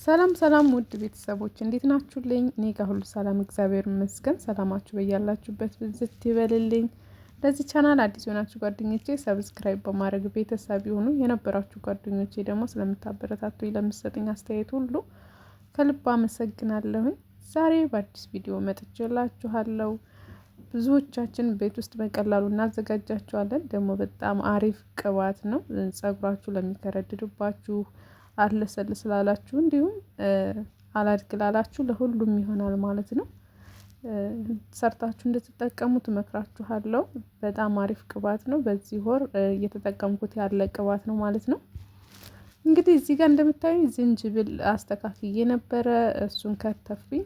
ሰላም ሰላም ውድ ቤተሰቦች እንዴት ናችሁልኝ? እኔ ጋር ሁሉ ሰላም እግዚአብሔር ይመስገን። ሰላማችሁ በያላችሁበት ብዝት ይበልልኝ። ለዚህ ቻናል አዲስ የሆናችሁ ጓደኞቼ ሰብስክራይብ በማድረግ ቤተሰብ ይሁኑ። የነበራችሁ ጓደኞቼ ደግሞ ስለምታበረታቱኝ ለምትሰጡኝ አስተያየት ሁሉ ከልብ አመሰግናለሁኝ። ዛሬ በአዲስ ቪዲዮ መጥቼላችኋለሁ። ብዙዎቻችን ቤት ውስጥ በቀላሉ እናዘጋጃቸዋለን። ደግሞ በጣም አሪፍ ቅባት ነው። ፀጉራችሁ ለሚከረድድባችሁ አለሰልስ ላላችሁ እንዲሁም አላድግ ላላችሁ ለሁሉም ይሆናል ማለት ነው። ሰርታችሁ እንድትጠቀሙት እመክራችኋለሁ። በጣም አሪፍ ቅባት ነው። በዚህ ወር እየተጠቀምኩት ያለ ቅባት ነው ማለት ነው። እንግዲህ እዚህ ጋር እንደምታዩኝ ዝንጅብል አስተካክዬ ነበረ። እሱን ከተፍኩኝ።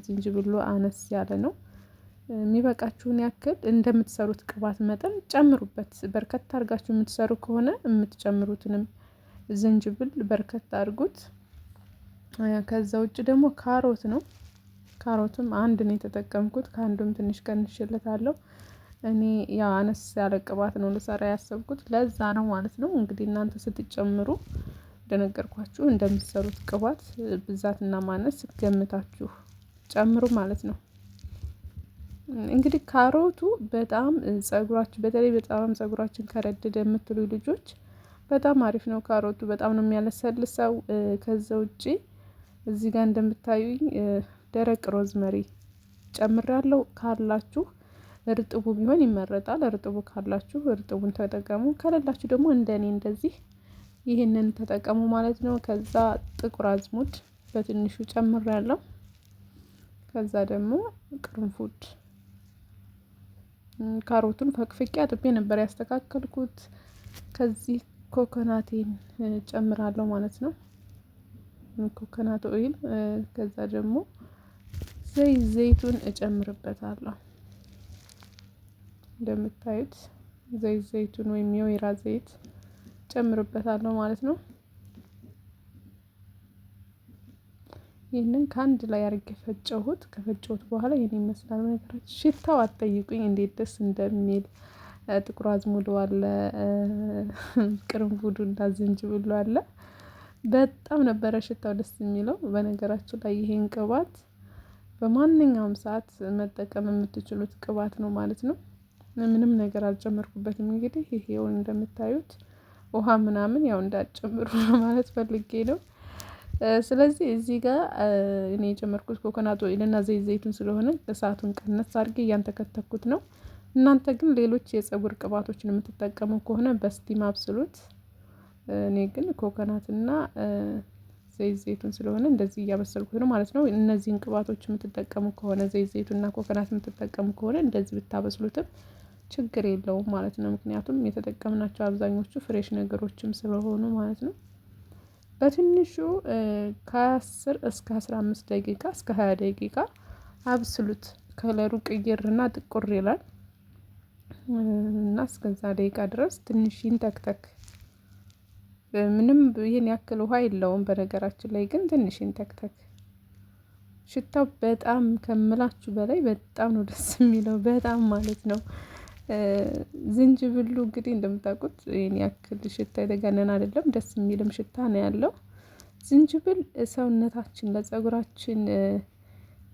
ዝንጅብሉ አነስ ያለ ነው። የሚበቃችሁን ያክል እንደምትሰሩት ቅባት መጠን ጨምሩበት። በርከት አድርጋችሁ የምትሰሩ ከሆነ የምትጨምሩትንም ዝንጅብል በርከት አድርጉት። ከዛ ውጭ ደግሞ ካሮት ነው። ካሮትም አንድ ነው የተጠቀምኩት። ከአንዱም ትንሽ ቀንሼለታለሁ። እኔ ያው አነስ ያለ ቅባት ነው ልሰራ ያሰብኩት ለዛ ነው ማለት ነው። እንግዲህ እናንተ ስትጨምሩ እንደነገርኳችሁ እንደምትሰሩት ቅባት ብዛትና ማነስ ገምታችሁ ጨምሩ ማለት ነው። እንግዲህ ካሮቱ በጣም ፀጉራችሁ በተለይ በጣም ፀጉራችን ከረደደ የምትሉ ልጆች በጣም አሪፍ ነው። ካሮቱ በጣም ነው የሚያለሰልሰው። ከዛ ውጪ እዚህ ጋር እንደምታዩኝ ደረቅ ሮዝመሪ ጨምራለሁ። ካላችሁ እርጥቡ ቢሆን ይመረጣል። እርጥቡ ካላችሁ እርጥቡን ተጠቀሙ። ከሌላችሁ ደግሞ እንደኔ እንደዚህ ይህንን ተጠቀሙ ማለት ነው። ከዛ ጥቁር አዝሙድ በትንሹ ጨምራለሁ። ከዛ ደግሞ ቅርንፉድ ካሮቱን ፈቅፍቄ አጥቤ ነበር ያስተካከልኩት። ከዚህ ኮኮናቴን ጨምራለሁ ማለት ነው። ኮኮናት ኦይል ከዛ ደግሞ ዘይቱን እጨምርበታለሁ። እንደምታዩት ዘይቱን ወይም የወይራ ዘይት ጨምርበታለሁ ማለት ነው። ይህንን ከአንድ ላይ አድርጌ ፈጨሁት። ከፈጨሁት በኋላ ይሄን ይመስላል። ነገራችን ሽታው አትጠይቁኝ እንዴት ደስ እንደሚል። ጥቁር አዝሙዱ አለ፣ ቅርንፉዱ እና ዝንጅብሉ አለ። በጣም ነበረ ሽታው ደስ የሚለው። በነገራችን ላይ ይሄን ቅባት በማንኛውም ሰዓት መጠቀም የምትችሉት ቅባት ነው ማለት ነው። ምንም ነገር አልጨመርኩበትም። እንግዲህ ይሄው እንደምታዩት ውሃ ምናምን ያው እንዳትጨምሩ ማለት ፈልጌ ነው። ስለዚህ እዚህ ጋር እኔ የጨመርኩት ኮኮናት ኦይል እና ዘይቱን ስለሆነ እሳቱን ቀነስ አድርጌ እያንተከተኩት ነው። እናንተ ግን ሌሎች የፀጉር ቅባቶችን የምትጠቀሙ ከሆነ በስቲም አብስሉት። እኔ ግን ኮኮናት እና ዘይቱን ስለሆነ እንደዚህ እያበሰልኩት ነው ማለት ነው። እነዚህን ቅባቶች የምትጠቀሙ ከሆነ ዘይቱን እና ኮኮናት የምትጠቀሙ ከሆነ እንደዚህ ብታበስሉትም ችግር የለውም ማለት ነው። ምክንያቱም የተጠቀምናቸው አብዛኞቹ ፍሬሽ ነገሮችም ስለሆኑ ማለት ነው። በትንሹ ከ10 እስከ 15 ደቂቃ እስከ 20 ደቂቃ አብስሉት። ከለሩ ቅይርና ጥቁር ይላል እና እስከዛ ደቂቃ ድረስ ትንሽ ይንተክተክ። ምንም ይሄን ያክል ውሃ የለውም በነገራችን ላይ ግን ትንሽ ይንተክተክ። ሽታው በጣም ከምላችሁ በላይ በጣም ነው ደስ የሚለው። በጣም ማለት ነው። ዝንጅብሉ እንግዲህ እንደምታውቁት ይሄን ያክል ሽታ የተጋነነ አይደለም። ደስ የሚልም ሽታ ነው ያለው። ዝንጅብል ሰውነታችን ለፀጉራችን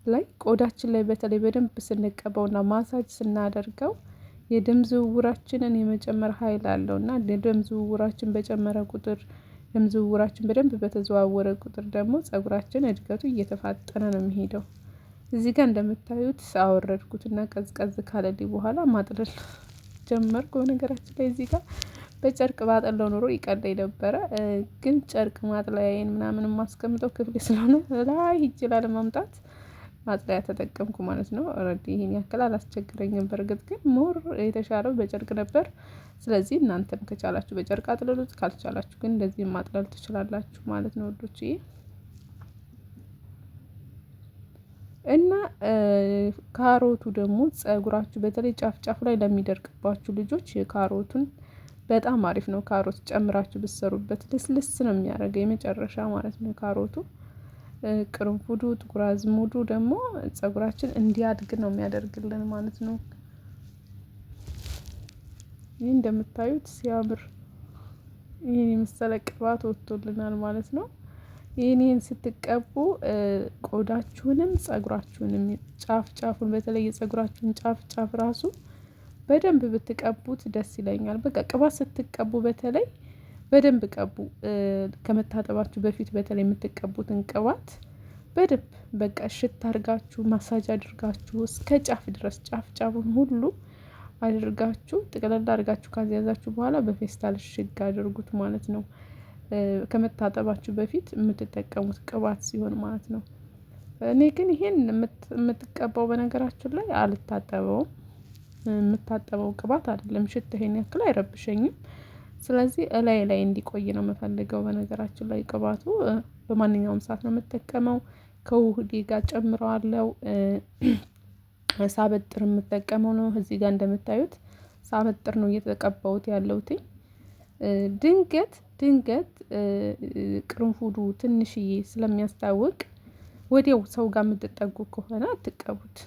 ላይ ቆዳችን ላይ በተለይ በደንብ ስንቀባውና ማሳጅ ስናደርገው የደም ዝውውራችንን የመጨመር ኃይል አለው እና የደም ዝውውራችን በጨመረ ቁጥር ደም ዝውውራችን በደንብ በተዘዋወረ ቁጥር ደግሞ ፀጉራችን እድገቱ እየተፋጠነ ነው የሚሄደው። እዚህ ጋር እንደምታዩት አወረድኩትና ቀዝቀዝ ካለልኝ በኋላ ማጥለል ጀመርኩ። በነገራችን ላይ እዚህ ጋር በጨርቅ ባጠለው ኖሮ ይቀለኝ ነበረ። ግን ጨርቅ ማጥለያዬን ምናምን የማስቀምጠው ክፍሌ ስለሆነ ላይ ሂጅ ላለማምጣት ማጥለያ ተጠቀምኩ ማለት ነው። ኦሬዲ ይሄን ያክል አላስቸግረኝም። በርግጥ ግን ሞር የተሻለው በጨርቅ ነበር። ስለዚህ እናንተም ከቻላችሁ በጨርቅ አጥልሉት፣ ካልቻላችሁ ግን እንደዚህ ማጥለል ትችላላችሁ ማለት ነው ውዶችዬ። እና ካሮቱ ደግሞ ፀጉራችሁ በተለይ ጫፍ ጫፍ ላይ ለሚደርቅባችሁ ልጆች የካሮቱን በጣም አሪፍ ነው። ካሮት ጨምራችሁ ብትሰሩበት ልስልስ ነው የሚያደርገው የመጨረሻ ማለት ነው ካሮቱ። ቅርንፉዱ፣ ጥቁር አዝሙዱ ደግሞ ፀጉራችን እንዲያድግ ነው የሚያደርግልን ማለት ነው። ይህ እንደምታዩት ሲያምር ይሄን የመሰለ ቅባት ወጥቶልናል ማለት ነው። ይህንን ስትቀቡ ቆዳችሁንም ፀጉራችሁንም ጫፍ ጫፉን በተለይ የፀጉራችሁን ጫፍ ጫፍ ራሱ በደንብ ብትቀቡት ደስ ይለኛል። በቃ ቅባት ስትቀቡ በተለይ በደንብ ቀቡ። ከመታጠባችሁ በፊት በተለይ የምትቀቡትን ቅባት በደንብ በቃ እሽት አድርጋችሁ ማሳጅ አድርጋችሁ እስከ ጫፍ ድረስ ጫፍ ጫፉን ሁሉ አድርጋችሁ ጥቅልል አድርጋችሁ ካስያዛችሁ በኋላ በፌስታል እሽግ አድርጉት ማለት ነው። ከመታጠባችሁ በፊት የምትጠቀሙት ቅባት ሲሆን ማለት ነው። እኔ ግን ይሄን የምትቀባው በነገራችን ላይ አልታጠበውም። የምታጠበው ቅባት አይደለም ሽታ ይሄን ያክል አይረብሸኝም። ስለዚህ እላይ ላይ እንዲቆይ ነው የምፈልገው። በነገራችን ላይ ቅባቱ በማንኛውም ሰዓት ነው የምጠቀመው። ከውህዴ ጋር ጨምረዋለሁ። ሳበጥር የምጠቀመው ነው። እዚህ ጋር እንደምታዩት ሳበጥር ነው እየተቀባሁት ያለሁት። ድንገት ቅርንፉዱ ትንሽዬ ስለሚያስታውቅ ወዲያው ሰው ጋር የምትጠጉ ከሆነ አትቀቡት።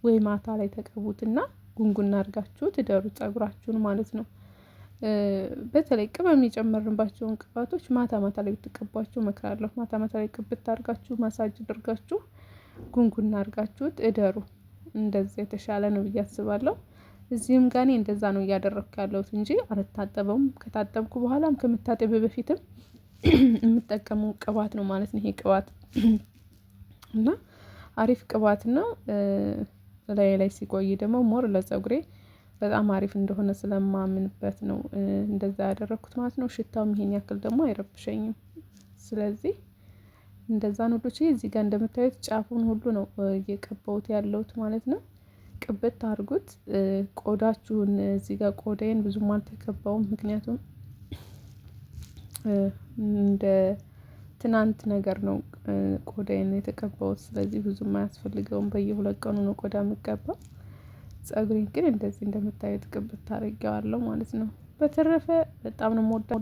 ወይ ማታ ላይ ተቀቡትና ጉንጉና አድርጋችሁ ትደሩ ፀጉራችሁን ማለት ነው። በተለይ ቅመም የጨመርንባቸውን ቅባቶች ማታ ማታ ላይ ብትቀቧቸው እመክራለሁ። ማታ ማታ ላይ ቅብት አድርጋችሁ ማሳጅ አድርጋችሁ ጉንጉና አድርጋችሁት እደሩ። እንደዛ የተሻለ ነው ብዬ አስባለሁ። እዚህም ጋር እኔ እንደዛ ነው እያደረኩ ያለሁት እንጂ አልታጠበውም። ከታጠብኩ በኋላም ከመታጠቤ በፊትም የምጠቀመው ቅባት ነው ማለት ነው። ይሄ ቅባት እና አሪፍ ቅባት ነው። ላይ ሲቆይ ደግሞ ሞር ለፀጉሬ በጣም አሪፍ እንደሆነ ስለማምንበት ነው እንደዛ ያደረኩት ማለት ነው። ሽታውም ይሄን ያክል ደግሞ አይረብሸኝም። ስለዚህ እንደዛ ነው ዶቼ እዚህ ጋር እንደምታዩት ጫፉን ሁሉ ነው እየቀባሁት ያለሁት ማለት ነው። ቅብት አድርጉት። ቆዳችሁን እዚህ ጋር ቆዳዬን ብዙም አልተቀባውም። ምክንያቱም እንደ ትናንት ነገር ነው ቆዳዬን የተቀባሁት። ስለዚህ ብዙም አያስፈልገውም። በየ2 ቀኑ ነው ቆዳ የምቀባው። ፀጉሬን ግን እንደዚህ እንደምታዩት ቅብት አድርጌዋለሁ ማለት ነው። በተረፈ በጣም ነው የምወደው።